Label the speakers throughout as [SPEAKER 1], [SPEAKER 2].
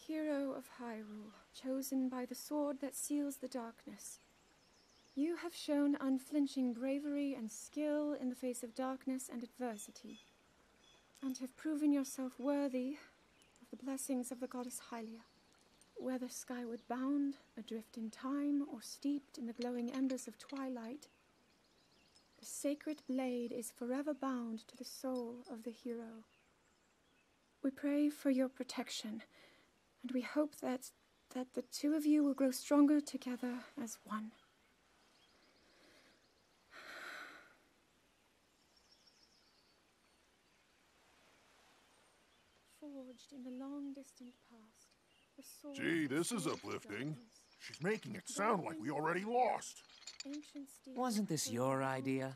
[SPEAKER 1] Hero of Hyrule, chosen by the sword that seals the darkness. You have shown unflinching bravery and skill in the face of darkness and adversity, and have proven yourself worthy of the blessings of the goddess Hylia. Whether skyward bound, adrift in time, or steeped in the glowing embers of twilight, the sacred blade is forever bound to the soul of the hero. We pray for your protection, and we hope that the two of you will grow stronger together as one. Forged in the long distant past, the sword.
[SPEAKER 2] Gee, this is uplifting. She's making it sound like we already lost.
[SPEAKER 3] Wasn't this your idea?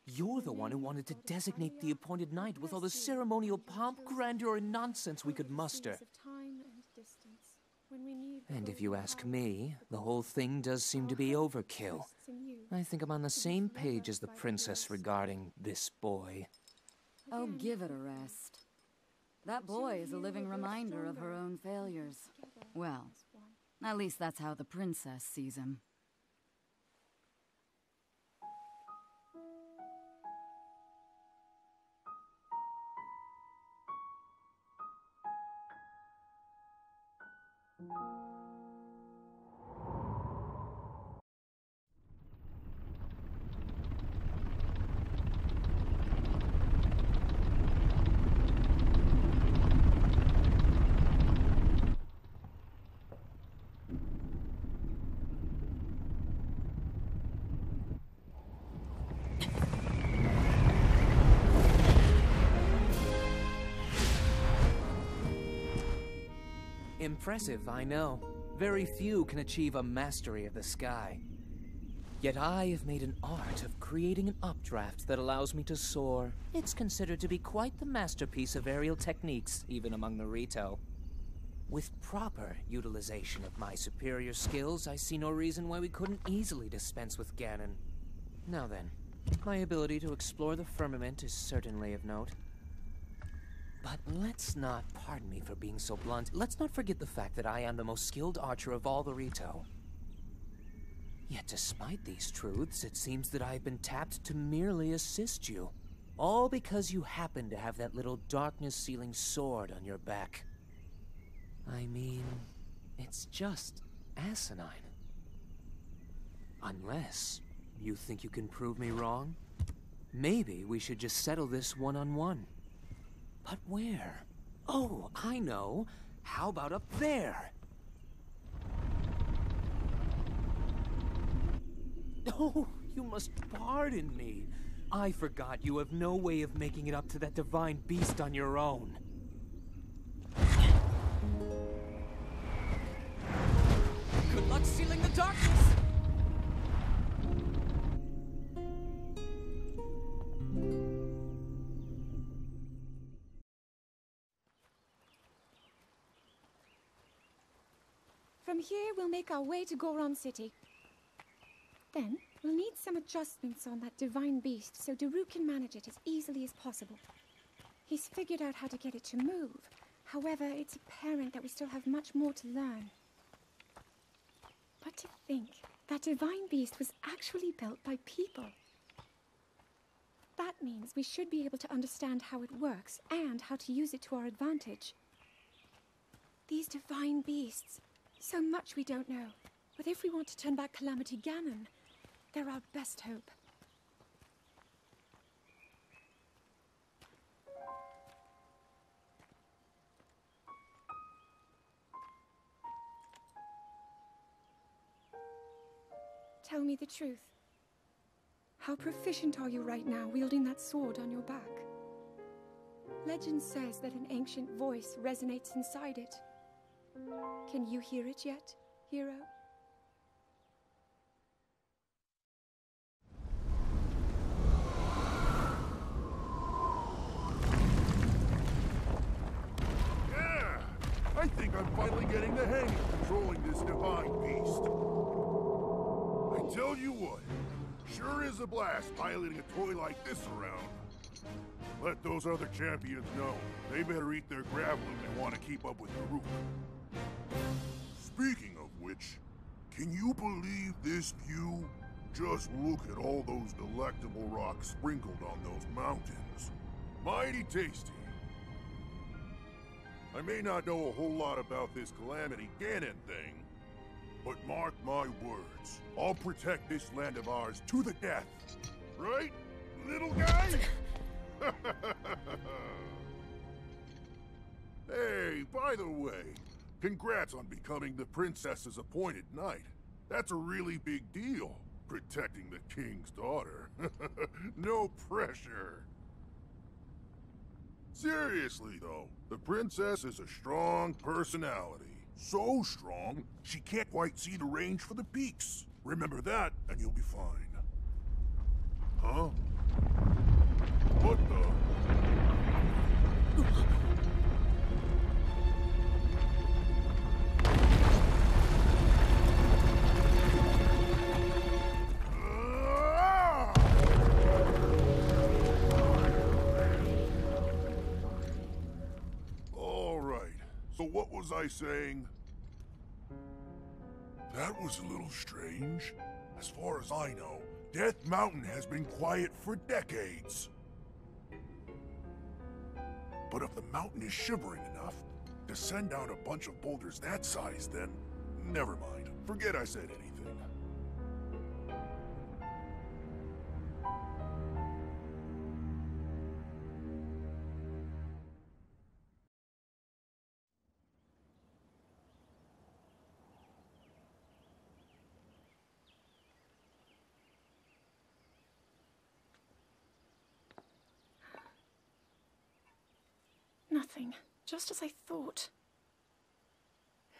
[SPEAKER 3] You're the one who wanted to designate the appointed night with all the ceremonial pomp, grandeur, and nonsense we could muster. And if you ask me, the whole thing does seem to be overkill. I think I'm on the same page as the princess regarding this boy.
[SPEAKER 4] Oh, give it a rest. That boy is a living reminder of her own failures. Well, at least that's how the princess sees him.
[SPEAKER 3] Impressive, I know. Very few can achieve a mastery of the sky. Yet I have made an art of creating an updraft that allows me to soar. It's considered to be quite the masterpiece of aerial techniques, even among the Rito. With proper utilization of my superior skills, I see no reason why we couldn't easily dispense with Ganon. Now then, my ability to explore the firmament is certainly of note. But let's not, pardon me for being so blunt, let's not forget the fact that I am the most skilled archer of all the Rito. Yet despite these truths, it seems that I've been tapped to merely assist you. All because you happen to have that little darkness-sealing sword on your back. I mean, it's just asinine. Unless you think you can prove me wrong, maybe we should just settle this one-on-one. But where? Oh, I know. How about up there? Oh, you must pardon me. I forgot you have no way of making it up to that divine beast on your own. Good luck sealing the darkness!
[SPEAKER 1] From here, we'll make our way to Goron City. Then, we'll need some adjustments on that divine beast so Daru can manage it as easily as possible. He's figured out how to get it to move. However, it's apparent that we still have much more to learn. But to think, that divine beast was actually built by people. That means we should be able to understand how it works and how to use it to our advantage. These divine beasts... so much we don't know. But if we want to turn back Calamity Ganon, they're our best hope. Tell me the truth. How proficient are you right now wielding that sword on your back? Legend says that an ancient voice resonates inside it. Can you hear it yet, hero?
[SPEAKER 2] Yeah! I think I'm finally getting the hang of controlling this divine beast. I tell you what, sure is a blast piloting a toy like this around. Let those other champions know. They better eat their gravel if they want to keep up with Hyrule. Speaking of which, can you believe this view? Just look at all those delectable rocks sprinkled on those mountains. Mighty tasty. I may not know a whole lot about this Calamity Ganon thing, but mark my words, I'll protect this land of ours to the death. Right, little guy? Hey, by the way, congrats on becoming the princess's appointed knight. That's a really big deal, protecting the king's daughter. No pressure. Seriously, though, the princess is a strong personality. So strong, she can't quite see the range for the peaks. Remember that, and you'll be fine. Huh? What the? So what was I saying? That was a little strange. As far as I know, Death Mountain has been quiet for decades. But if the mountain is shivering enough to send out a bunch of boulders that size, then never mind. Forget I said anything.
[SPEAKER 1] Nothing. Just as I thought.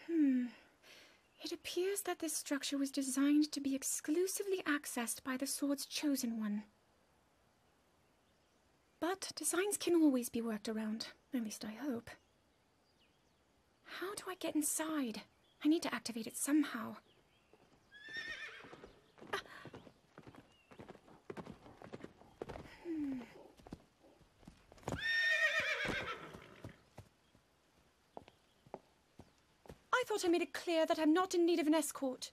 [SPEAKER 1] It appears that this structure was designed to be exclusively accessed by the sword's chosen one. But designs can always be worked around. At least I hope. How do I get inside? I need to activate it somehow. I thought I made it clear that I'm not in need of an escort.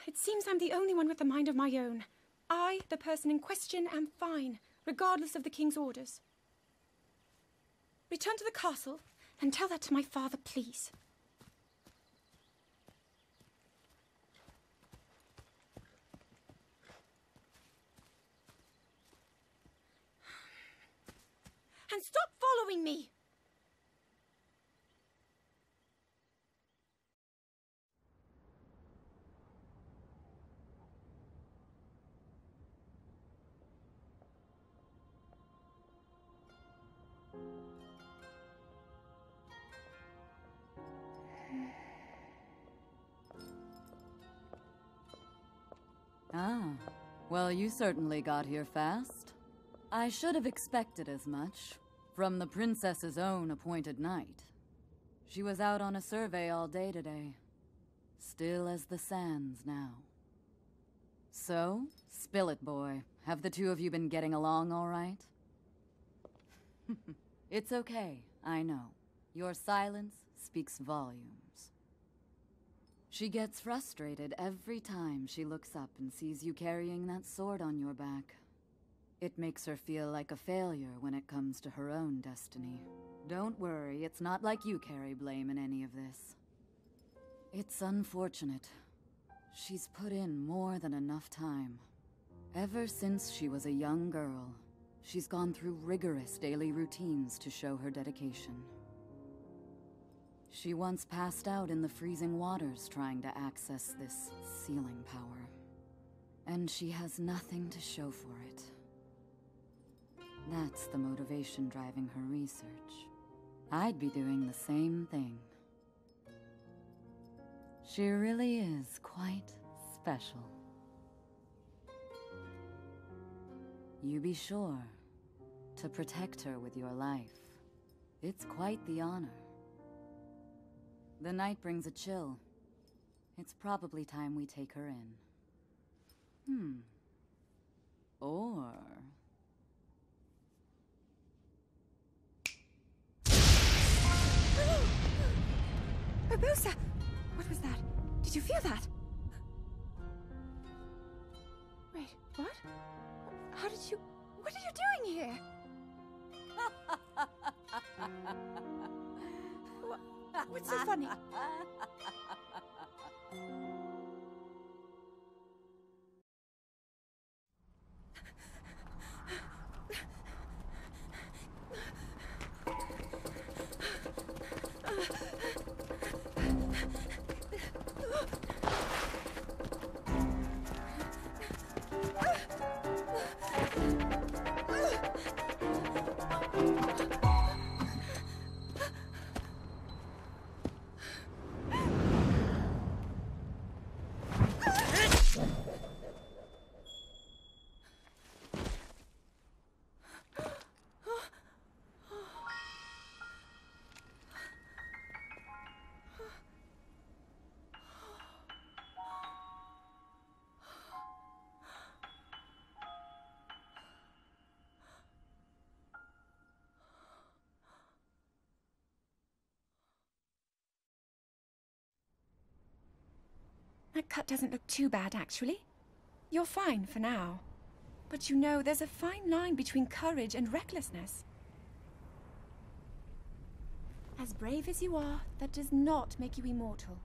[SPEAKER 1] It seems I'm the only one with a mind of my own. I, the person in question, am fine, regardless of the king's orders. Return to the castle and tell that to my father, please. And stop following me!
[SPEAKER 4] Ah, well, you certainly got here fast. I should have expected as much, from the princess's own appointed knight. She was out on a survey all day today. Still as the sands now. So, spill it, boy. Have the two of you been getting along all right? It's okay, I know. Your silence speaks volumes. She gets frustrated every time she looks up and sees you carrying that sword on your back. It makes her feel like a failure when it comes to her own destiny. Don't worry, it's not like you carry blame in any of this. It's unfortunate. She's put in more than enough time. Ever since she was a young girl, she's gone through rigorous daily routines to show her dedication. She once passed out in the freezing waters trying to access this sealing power. And she has nothing to show for it. That's the motivation driving her research. I'd be doing the same thing. She really is quite special. You be sure to protect her with your life. It's quite the honor. The night brings a chill. It's probably time we take her in. Or
[SPEAKER 1] Barbosa! What was that? Did you feel that? Wait, what? How did you... What are you doing here? What's so funny? That cut doesn't look too bad, actually. You're fine for now. But you know, there's a fine line between courage and recklessness. As brave as you are, that does not make you immortal.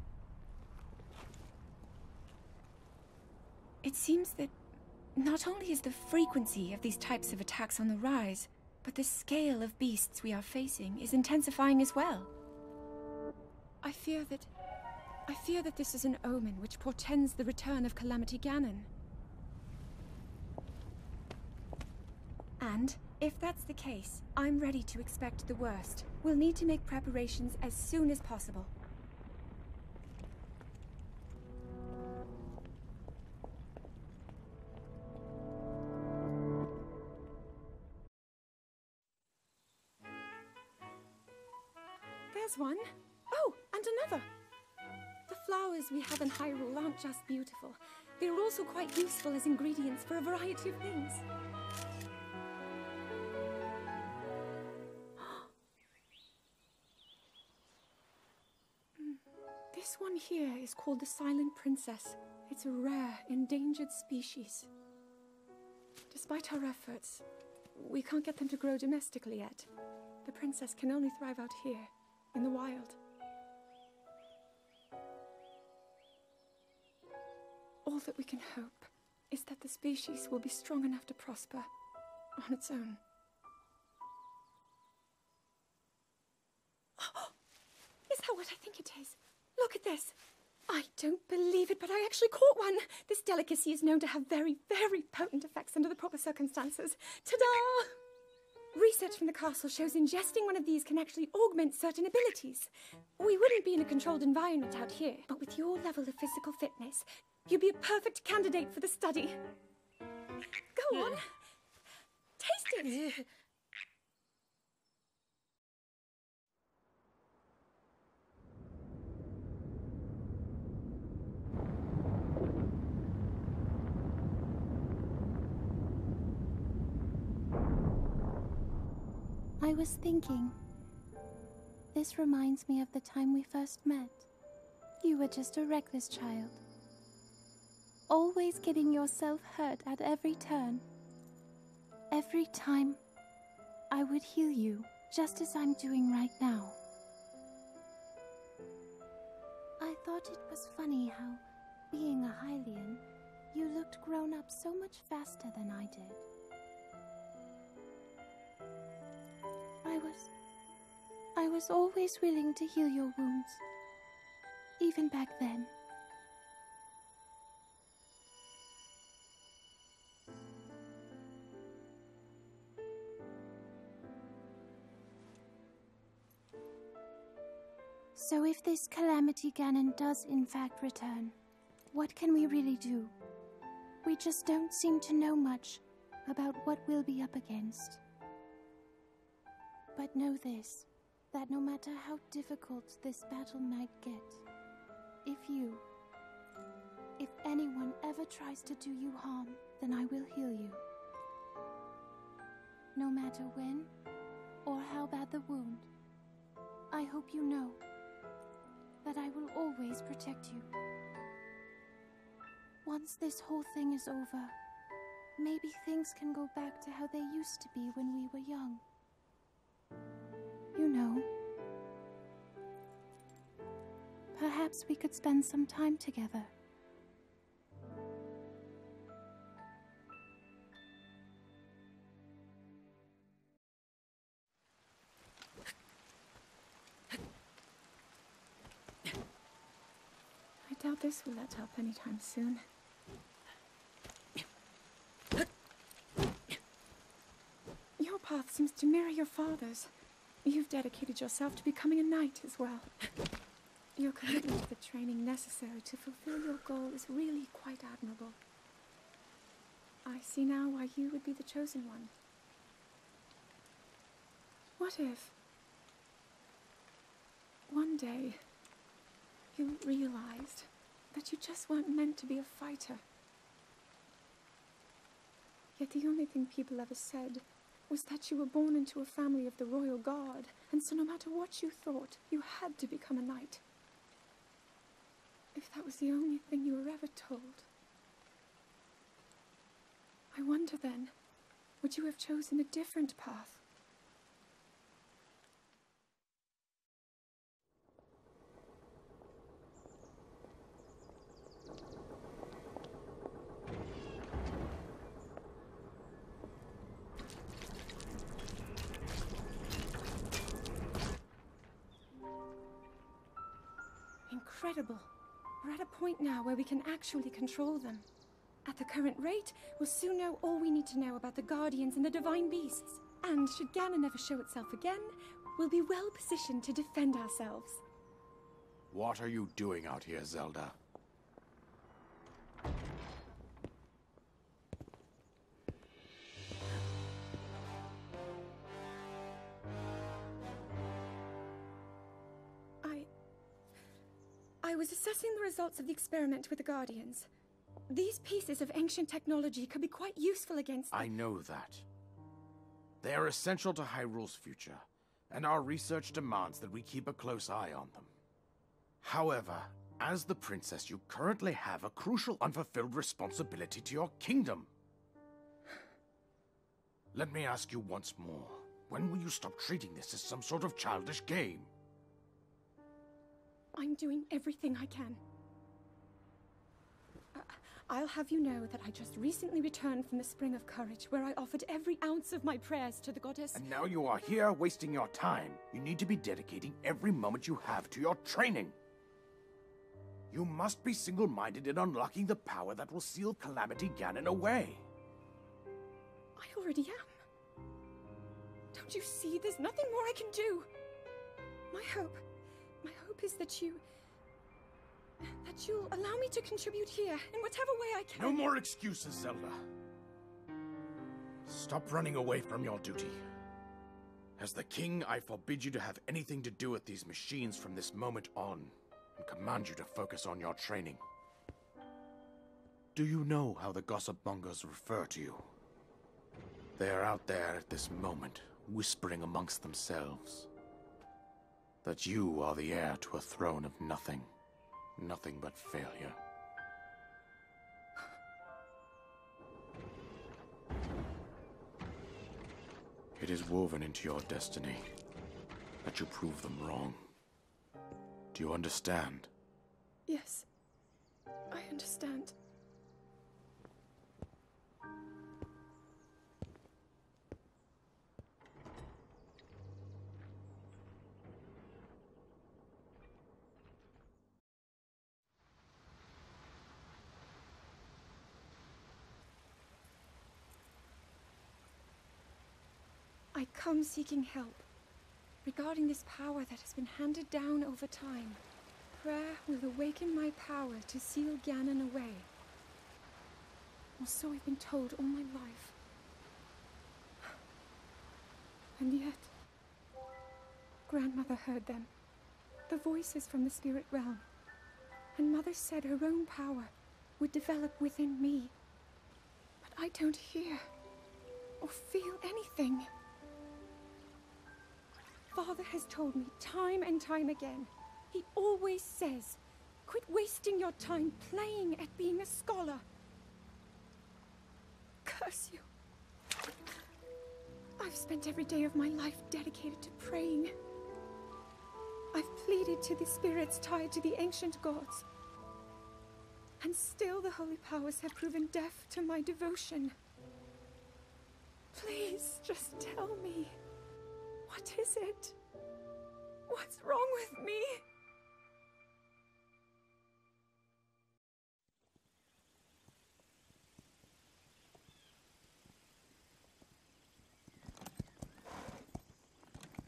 [SPEAKER 1] It seems that not only is the frequency of these types of attacks on the rise, but the scale of beasts we are facing is intensifying as well. I fear that this is an omen which portends the return of Calamity Ganon. And, if that's the case, I'm ready to expect the worst. We'll need to make preparations as soon as possible. There's one. Oh, and another. The flowers we have in Hyrule aren't just beautiful. They're also quite useful as ingredients for a variety of things. This one here is called the Silent Princess. It's a rare, endangered species. Despite our efforts, we can't get them to grow domestically yet. The princess can only thrive out here, in the wild. All that we can hope is that the species will be strong enough to prosper on its own. Is that what I think it is? Look at this. I don't believe it, but I actually caught one. This delicacy is known to have very, very potent effects under the proper circumstances. Ta-da! Research from the castle shows ingesting one of these can actually augment certain abilities. We wouldn't be in a controlled environment out here, but with your level of physical fitness, you'd be a perfect candidate for the study. Go on. Taste it.
[SPEAKER 5] I was thinking, this reminds me of the time we first met. You were just a reckless child, always getting yourself hurt at every turn. Every time, I would heal you, just as I'm doing right now. I thought it was funny how, being a Hylian, you looked grown up so much faster than I did. I was always willing to heal your wounds, even back then. So if this Calamity Ganon does in fact return, what can we really do? We just don't seem to know much about what we'll be up against. But know this, that no matter how difficult this battle might get, if anyone ever tries to do you harm, then I will heal you. No matter when or how bad the wound, I hope you know that I will always protect you. Once this whole thing is over, maybe things can go back to how they used to be when we were young. You know. Perhaps we could spend some time together.
[SPEAKER 1] I doubt this will let up anytime soon. Your path seems to mirror your father's. You've dedicated yourself to becoming a knight as well. Your commitment to the training necessary to fulfill your goal is really quite admirable. I see now why you would be the chosen one. What if one day you realized that you just weren't meant to be a fighter? Yet the only thing people ever said was that you were born into a family of the royal guard, and so no matter what you thought, you had to become a knight. If that was the only thing you were ever told, I wonder then, would you have chosen a different path? Incredible. We're at a point now where we can actually control them. At the current rate, we'll soon know all we need to know about the Guardians and the Divine Beasts. And should Ganon ever show itself again, we'll be well positioned to defend ourselves.
[SPEAKER 6] What are you doing out here, Zelda?
[SPEAKER 1] I was assessing the results of the experiment with the Guardians. These pieces of ancient technology could be quite useful against them.
[SPEAKER 6] I know that. They are essential to Hyrule's future, and our research demands that we keep a close eye on them. However, as the princess, you currently have a crucial unfulfilled responsibility to your kingdom. Let me ask you once more, when will you stop treating this as some sort of childish game?
[SPEAKER 1] I'm doing everything I can. I'll have you know that I just recently returned from the Spring of Courage, where I offered every ounce of my prayers to the goddess.
[SPEAKER 6] And now you are here wasting your time. You need to be dedicating every moment you have to your training. You must be single-minded in unlocking the power that will seal Calamity Ganon away.
[SPEAKER 1] I already am. Don't you see? There's nothing more I can do. My hope is that you'll allow me to contribute here in whatever way I can.
[SPEAKER 6] No more excuses, Zelda. Stop running away from your duty. As the king, I forbid you to have anything to do with these machines from this moment on, and command you to focus on your training. Do you know how the gossip mongers refer to you? They are out there at this moment, whispering amongst themselves that you are the heir to a throne of nothing. Nothing but failure. It is woven into your destiny that you prove them wrong. Do you understand?
[SPEAKER 1] Yes, I understand. I come seeking help regarding this power that has been handed down over time. Prayer will awaken my power to seal Ganon away. Or so I've been told all my life. And yet, Grandmother heard them, the voices from the spirit realm, and Mother said her own power would develop within me. But I don't hear or feel anything. Father has told me time and time again, He always says, quit wasting your time playing at being a scholar. Curse you. I've spent every day of my life dedicated to praying. I've pleaded to the spirits tied to the ancient gods. And still the holy powers have proven deaf to my devotion. Please, just tell me. What is it? What's wrong with me?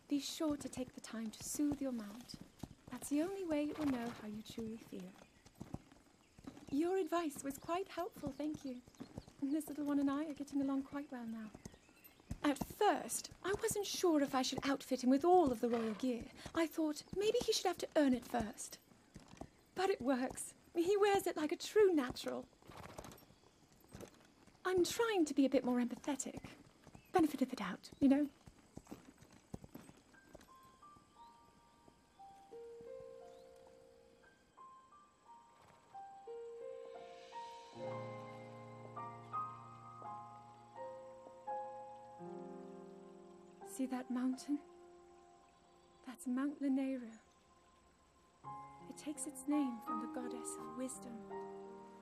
[SPEAKER 1] Be sure to take the time to soothe your mount. That's the only way it will know how you truly feel. Your advice was quite helpful, thank you. And this little one and I are getting along quite well now. At first, I wasn't sure if I should outfit him with all of the royal gear. I thought maybe he should have to earn it first. But it works. He wears it like a true natural. I'm trying to be a bit more empathetic. Benefit of the doubt, you know? See that mountain? That's Mount Lanayru. It takes its name from the goddess of wisdom.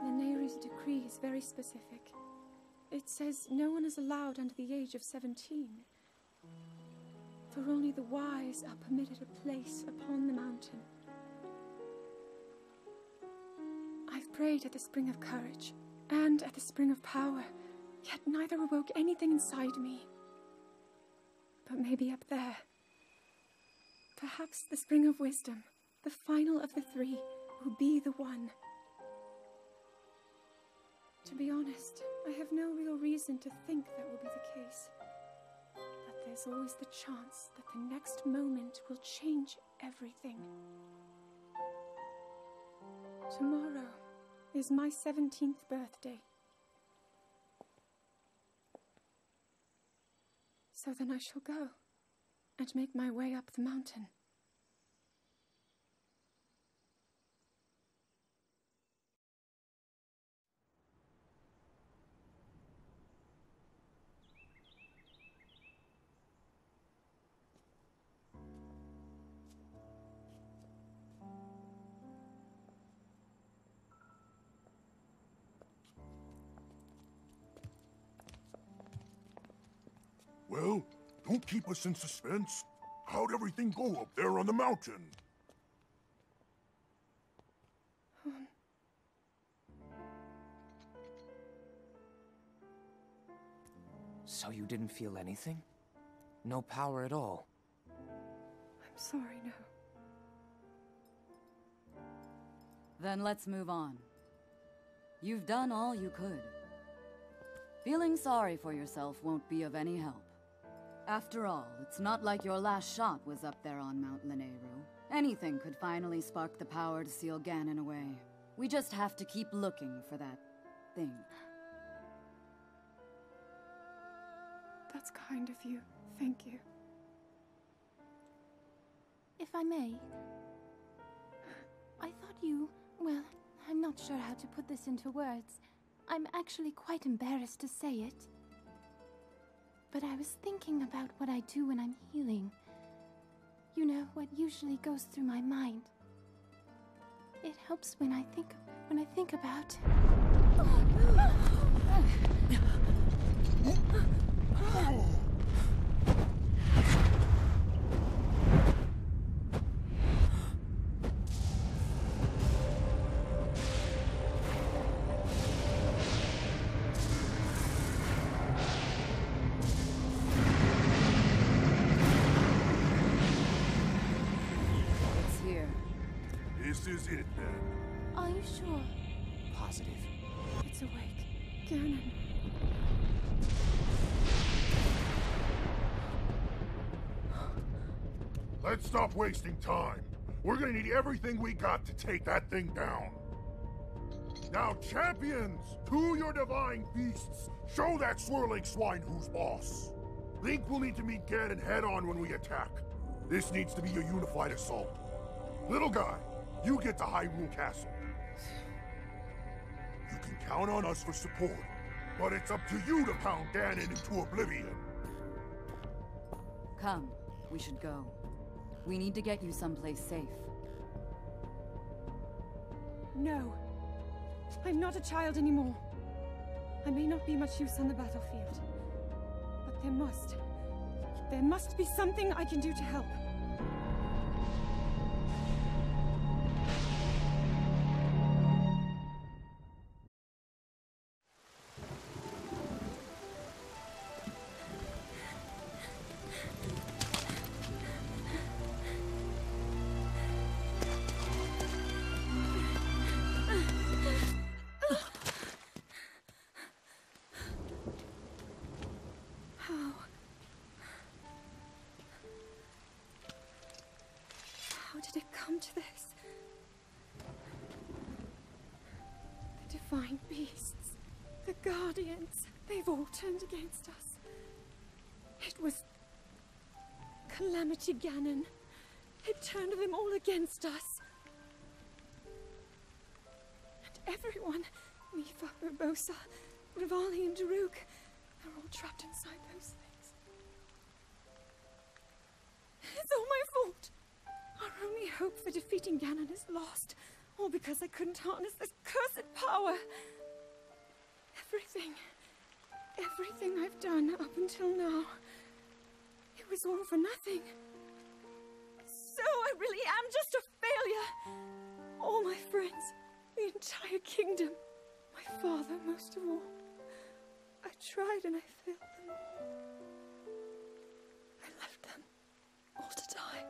[SPEAKER 1] Lanayru's decree is very specific. It says no one is allowed under the age of 17. For only the wise are permitted a place upon the mountain. I've prayed at the spring of courage and at the spring of power, yet neither awoke anything inside me. But maybe up there. Perhaps the spring of wisdom, the final of the three, will be the one. To be honest, I have no real reason to think that will be the case. But there's always the chance that the next moment will change everything. Tomorrow is my 17th birthday. So then I shall go and make my way up the mountain.
[SPEAKER 2] Well, don't keep us in suspense. How'd everything go up there on the mountain?
[SPEAKER 3] So you didn't feel anything? No power at all?
[SPEAKER 1] I'm sorry, no.
[SPEAKER 4] Then let's move on. You've done all you could. Feeling sorry for yourself won't be of any help. After all, it's not like your last shot was up there on Mount Lanayru. Anything could finally spark the power to seal Ganon away. We just have to keep looking for that thing.
[SPEAKER 1] That's kind of you. Thank you.
[SPEAKER 5] If I may, I thought you... well, I'm not sure how to put this into words. I'm actually quite embarrassed to say it. But I was thinking about what I do when I'm healing. You know, what usually goes through my mind. It helps when I think about...
[SPEAKER 2] This is it, then.
[SPEAKER 5] Are you sure?
[SPEAKER 3] Positive.
[SPEAKER 1] It's awake. Ganon.
[SPEAKER 2] Let's stop wasting time. We're gonna need everything we got to take that thing down. Now, champions, to your divine feasts. Show that swirling swine who's boss. Link will need to meet Ganon head-on when we attack. This needs to be a unified assault. Little guy, you get to Hyrule Castle. You can count on us for support, but it's up to you to pound Ganon into oblivion.
[SPEAKER 4] Come, we should go. We need to get you someplace safe.
[SPEAKER 1] No. I'm not a child anymore. I may not be much use on the battlefield, but there must be something I can do to help. How did it come to this? The divine beasts, the guardians, they've all turned against us. It was Calamity Ganon. It turned them all against us. And everyone, Mipha, Urbosa, Rivali, and Daruk, they're all trapped inside those things. It's all my fault. Our only hope for defeating Ganon is lost, all because I couldn't harness this cursed power. Everything I've done up until now, it was all for nothing. So I really am just a failure. All my friends, the entire kingdom, my father most of all. I tried and I failed them all. I left them all to die.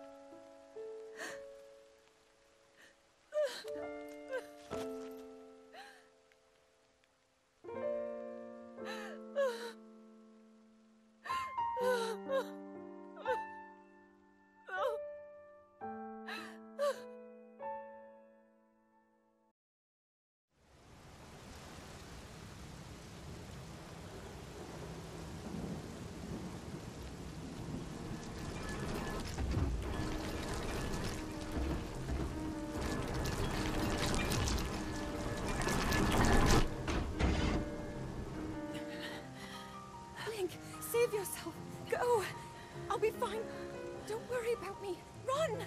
[SPEAKER 1] Save yourself. Go. I'll be fine. Don't worry about me. Run!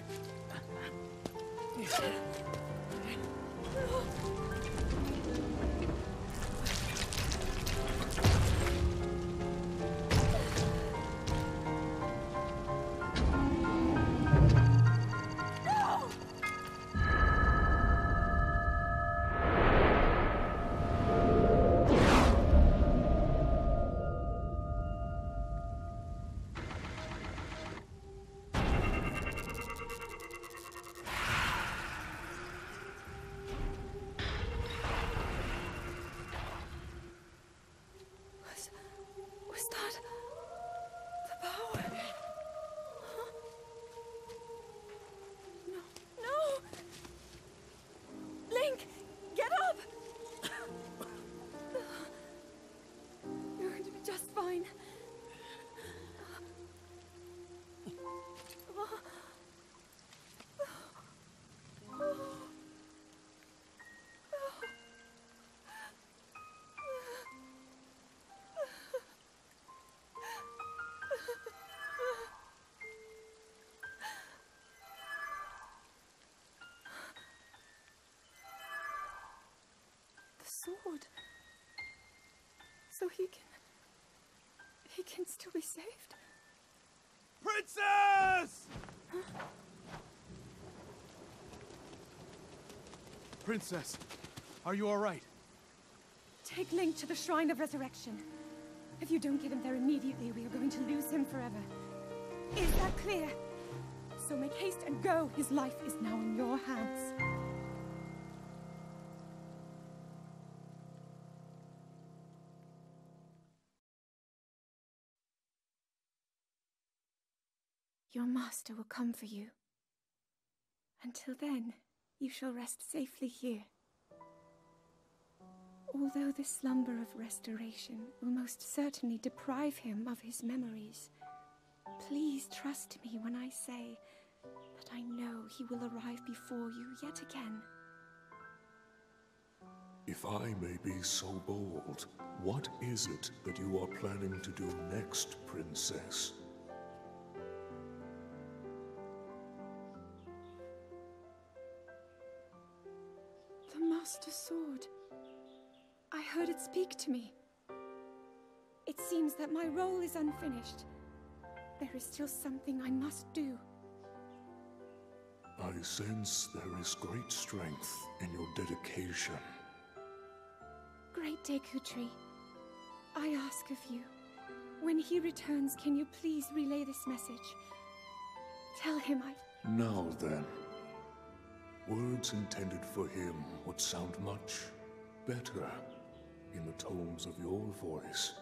[SPEAKER 1] Was that the power? Huh? No! Link, get up! You're going to be just fine. Sword. So he can still be saved.
[SPEAKER 6] Princess!
[SPEAKER 1] Huh?
[SPEAKER 6] Princess, are you all right?
[SPEAKER 1] Take Link to the Shrine of Resurrection. If you don't get him there immediately, we are going to lose him forever. Is that clear? So make haste and go. His life is now in your hands. Your master will come for you. Until then, you shall rest safely here. Although the slumber of restoration will most certainly deprive him of his memories, please trust me when I say but I know he will arrive before you yet again.
[SPEAKER 7] If I may be so bold, what is it that you are planning to do next, Princess?
[SPEAKER 1] The Master Sword. I heard it speak to me. It seems that my role is unfinished. There is still something I must do.
[SPEAKER 7] I sense there is great strength in your dedication.
[SPEAKER 1] Great Dekutri, I ask of you, when he returns, can you please relay this message? Tell him
[SPEAKER 7] Now then, words intended for him would sound much better in the tones of your voice,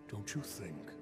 [SPEAKER 7] don't you think?